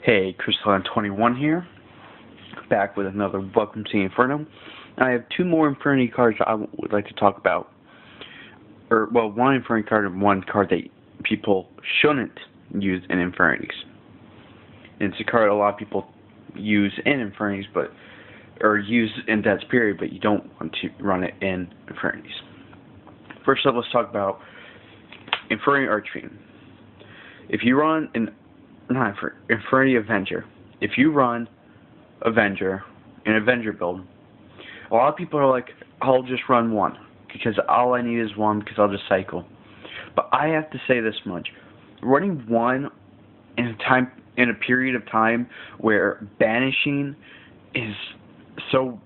Hey, Crystalline21 here, back with another Welcome to Inferno. I have two more Infernity cards I would like to talk about. One Infernity card and one card that people shouldn't use in Infernities. And it's a card a lot of people use in Infernities, or use in Death's Period, but you don't want to run it in Infernities. First up, let's talk about Infernity Archfiend. If you run Infernity Avenger. If you run Avenger, an Avenger build, a lot of people are like, I'll just run one, because all I need is one, because I'll just cycle. But I have to say this much. Running one in a period of time where banishing is so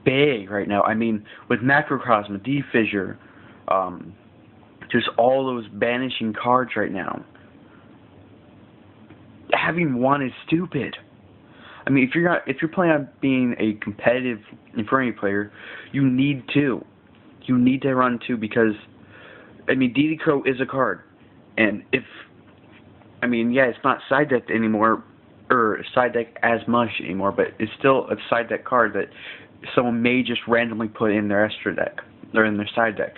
big right now. I mean, with Macrocosm, Defissure, just all those banishing cards right now. Having one is stupid. I mean, if you're planning on being a competitive Infernity player, you need two. You need to run two because, I mean, DD Crow is a card, and it's not side decked anymore, or side decked as much anymore, but it's still a side deck card that someone may just randomly put in their extra deck or in their side deck,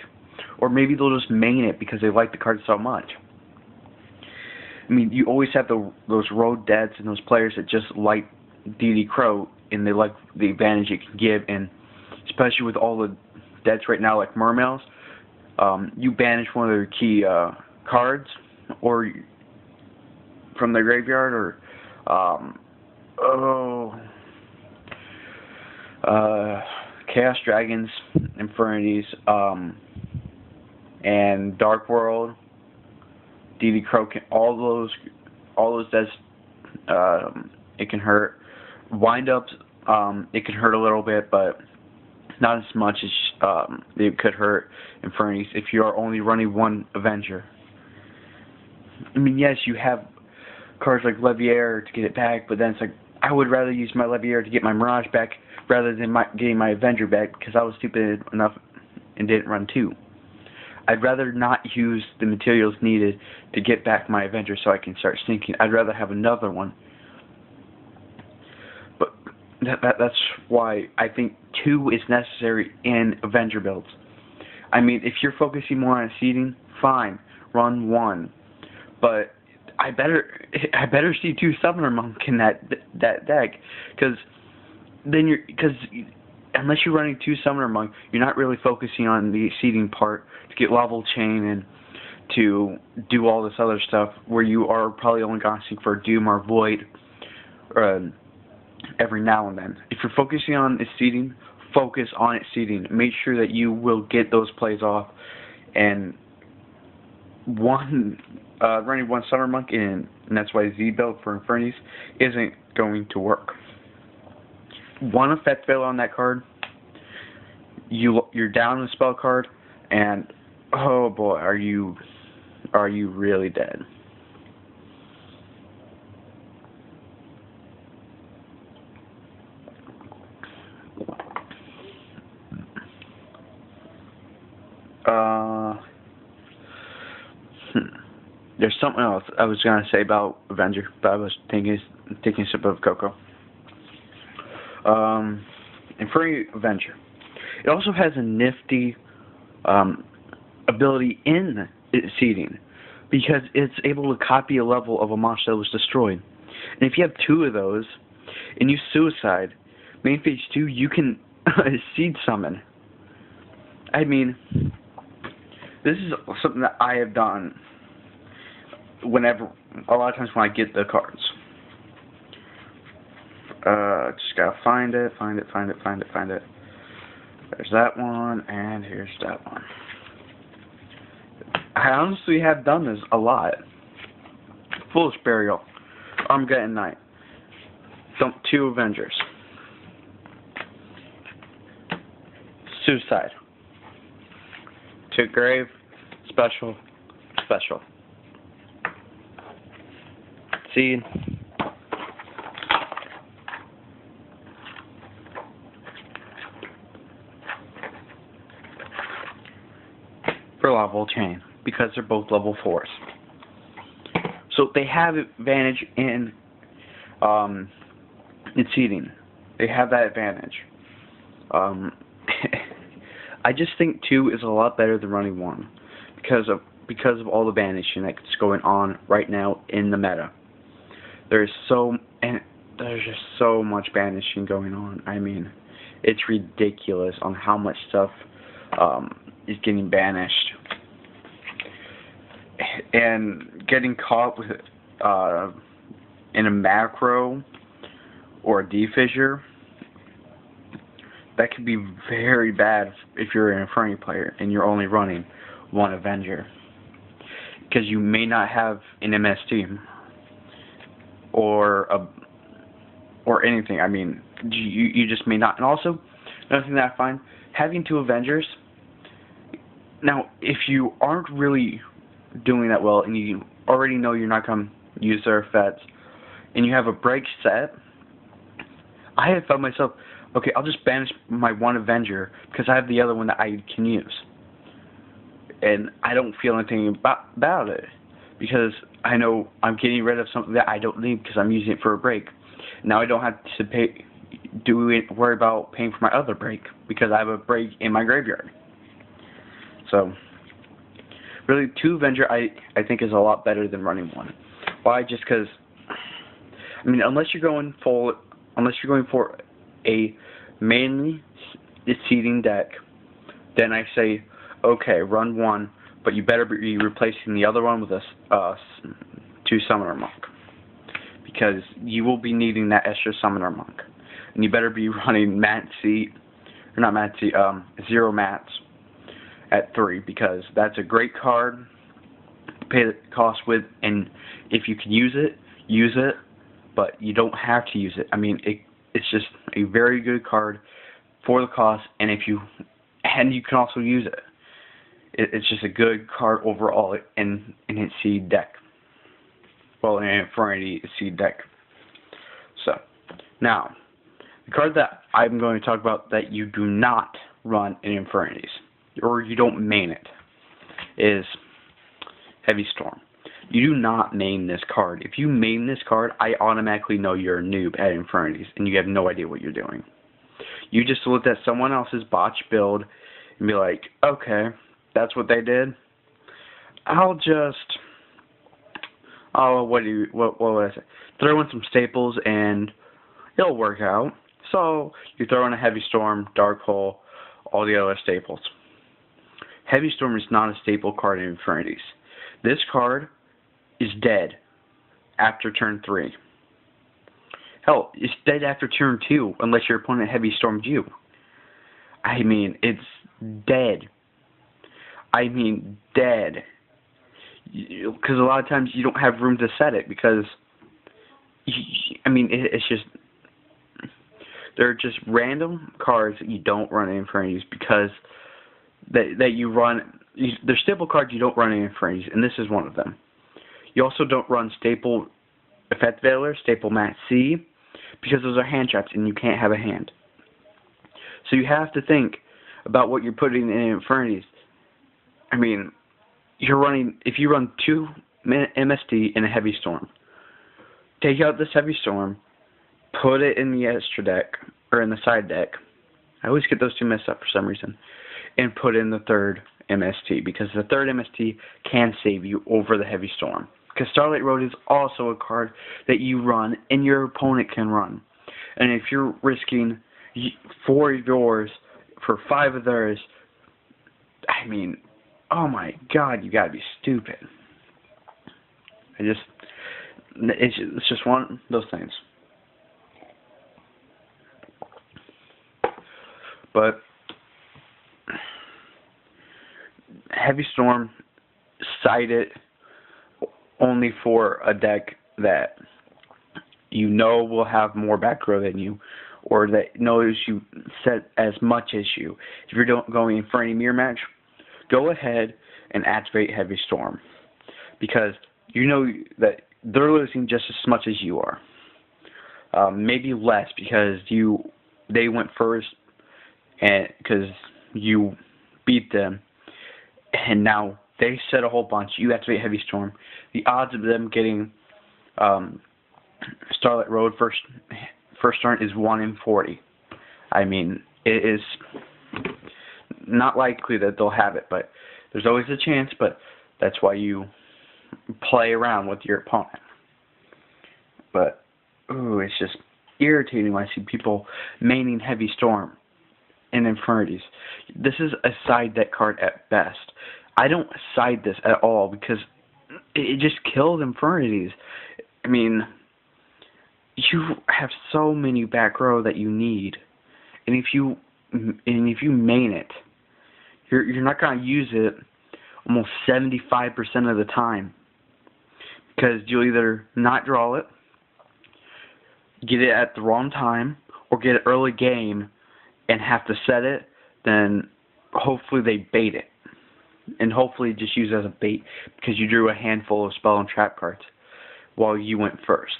or maybe they'll just main it because they like the card so much. I mean, you always have those road deads and those players that just like DD Crow, and they like the advantage it can give, and especially with all the deads right now, like Mermails, you banish one of their key cards, or from their graveyard, or Chaos Dragons, Infernities, and Dark World. DD Crow can all those deaths, it can hurt. Wind-ups, it can hurt a little bit, but not as much as it could hurt Infernities if you are only running one Avenger. I mean, yes, you have cards like Leviair to get it back, but then it's like, I would rather use my Leviair to get my Mirage back rather than getting my Avenger back, because I was stupid enough and didn't run two. I'd rather not use the materials needed to get back my Avenger so I can start sneaking. I'd rather have another one. But that's why I think two is necessary in Avenger builds. I mean, if you're focusing more on seeding, fine, run one. But I better see two Summoner Monk in that deck, because unless you're running two Summoner Monk, you're not really focusing on the seeding part to get level chain and to do all this other stuff where you are probably only going to seek for Doom or Void every now and then. If you're focusing on its seeding, focus on its seeding. Make sure that you will get those plays off, and running one Summoner Monk in, and that's why Z build for Infernities isn't going to work. One effect fail on that card, you're down the spell card, and oh boy, are you really dead. There's something else I was gonna say about Avenger, but I was taking a sip of cocoa. Infernity Avenger. It also has a nifty ability in its seeding, because it's able to copy a level of a monster that was destroyed. And if you have two of those, and you suicide, main phase 2, you can seed summon. I mean, this is something that I have done a lot of times when I get the cards. Just gotta find it. There's that one, and here's that one. I honestly have done this a lot. Foolish Burial, Armageddon Knight, dump two Avengers, Suicide, to Grave, Special, Seed, for level chain, because they're both level 4s. So they have advantage in in seeding. They have that advantage. Um, I just think 2 is a lot better than running 1 because of all the banishing that's going on right now in the meta. There's just so much banishing going on. I mean, it's ridiculous on how much stuff is getting banished. And getting caught with in a macro or a defissure, that could be very bad if you're an Infernity player and you're only running 1 Avenger, because you may not have an MST or anything. I mean, you just may not. And also, another thing that I find, having 2 Avengers. Now, if you aren't really doing that well and you already know you're not going to use their effects and you have a break set, I have found myself, okay, I'll just banish my 1 Avenger because I have the other one that I can use. And I don't feel anything about it because I know I'm getting rid of something that I don't need because I'm using it for a break. Now I don't have to worry about paying for my other break because I have a break in my graveyard. So, really, 2 Avenger I think is a lot better than running 1. Why? Just because, I mean, unless you're going for a mainly seeding deck, then I say, okay, run 1, but you better be replacing the other one with a 2 Summoner Monk, because you will be needing that extra Summoner Monk, and you better be running Zero Mats at 3, because that's a great card to pay the cost with, and if you can use it, but you don't have to use it. I mean, it's just a very good card for the cost, and you can also use it. It's just a good card overall in its seed deck. Well, in an Infernity seed deck. So, now, the card that I'm going to talk about that you do not run in Infernities, or you don't main it, is Heavy Storm. You do not main this card. If you main this card, I automatically know you're a noob at Infernities, and you have no idea what you're doing. You just looked at someone else's botch build and be like, okay, that's what they did. What would I say? Throw in some staples and it'll work out. So you throw in a Heavy Storm, Dark Hole, all the other staples. Heavy Storm is not a staple card in Infernities. This card is dead after turn 3. Hell, it's dead after turn 2 unless your opponent Heavy Stormed you. I mean, it's dead. I mean, dead. Because a lot of times you don't have room to set it because, I mean, it's just, they're just random cards that you don't run in Infernities because that you run, they're staple cards you don't run in Infernities, and this is one of them. You also don't run staple Effect Veiler, staple Mat C, because those are hand traps and you can't have a hand. So you have to think about what you're putting in Infernities. I mean, if you run 2 MST in a Heavy Storm, take out this Heavy Storm, put it in the extra deck, or in the side deck. I always get those two messed up for some reason. And put in the 3rd MST, because the 3rd MST can save you over the Heavy Storm. Because Starlight Road is also a card that you run and your opponent can run. And if you're risking 4 of yours for 5 of theirs, I mean, oh my god, you gotta be stupid. It's just one of those things. But Heavy Storm, cite it only for a deck that you know will have more back row than you, or that knows you set as much as you. If you're going for any mirror match, go ahead and activate Heavy Storm, because you know that they're losing just as much as you are. Maybe less because they went first, and because you beat them, and now they set a whole bunch. You activate Heavy Storm. The odds of them getting Starlight Road first turn is 1 in 40. I mean, it is not likely that they'll have it, but there's always a chance, but that's why you play around with your opponent. But, ooh, it's just irritating when I see people maining Heavy Storm and Infernities. This is a side deck card at best. I don't side this at all because it just kills Infernities. I mean, you have so many back row that you need, and if you main it, you're not going to use it almost 75% of the time because you'll either not draw it, get it at the wrong time, or get it early game and have to set it. Then hopefully they bait it, and hopefully just use it as a bait because you drew a handful of spell and trap cards while you went first.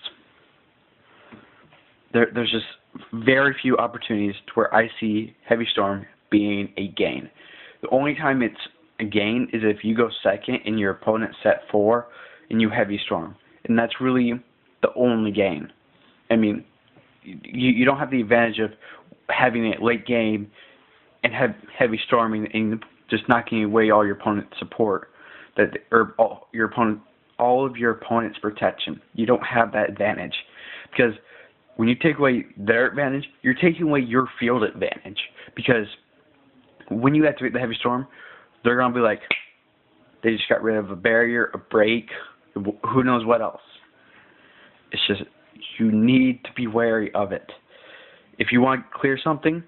There's just very few opportunities to where I see Heavy Storm being a gain. The only time it's a gain is if you go second and your opponent set 4 and you Heavy Storm. And that's really the only gain. I mean, you don't have the advantage of having it late game and have Heavy Storming and just knocking away all your opponent's support, all of your opponent's protection. You don't have that advantage because when you take away their advantage, you're taking away your field advantage. Because when you activate the Heavy Storm, they're going to be like, they just got rid of a barrier, a break, who knows what else. It's just, you need to be wary of it. If you want to clear something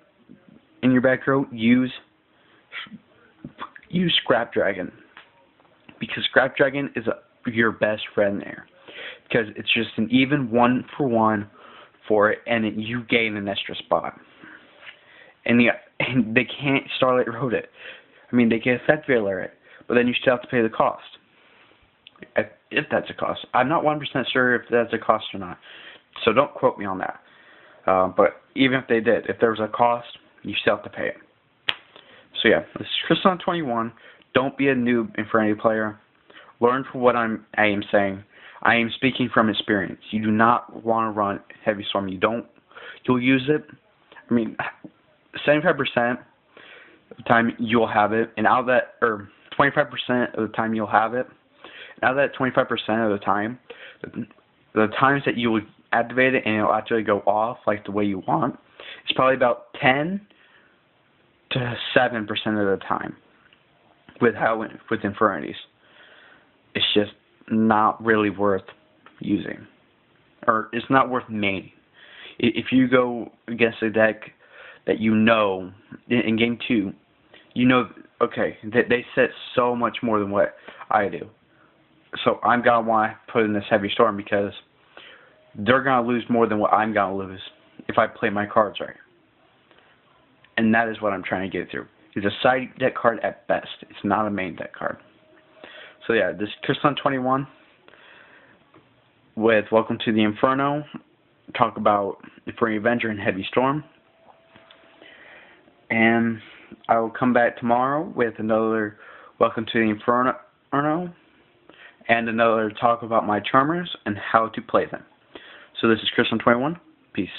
in your back row, use Scrap Dragon. Because Scrap Dragon is your best friend there. Because it's just an even 1-for-1 for it, and you gain an extra spot. And they can't Starlight Road it. I mean, they can Effect Veiler it, but then you still have to pay the cost. If that's a cost. I'm not 100% sure if that's a cost or not, so don't quote me on that. But even if they did, if there was a cost, you still have to pay it. So yeah, this is Crystal 21. Don't be a noob Infernity player. Learn from what I am saying. I am speaking from experience. You do not want to run Heavy Storm. You'll use it. I mean, 75% of the time you'll have it, and out of that, or 25% of the time you'll have it. And out of that 25% of the time, the times that you will activate it and it'll actually go off like the way you want, it's probably about 10 to 7% of the time with Infernities. It's just not really worth using, or it's not worth maining. If you go against a deck that you know in game 2, you know, okay, they set so much more than what I do, so I'm gonna want to put in this Heavy Storm because they're gonna lose more than what I'm gonna lose if I play my cards right. And that is what I'm trying to get through. It's a side deck card at best. It's not a main deck card. So yeah, this is Crystal 21 with Welcome to the Inferno. Talk about Infernity Avenger and Heavy Storm. And I will come back tomorrow with another Welcome to the Inferno and another talk about my Charmers and how to play them. So this is Crystal 21. Peace.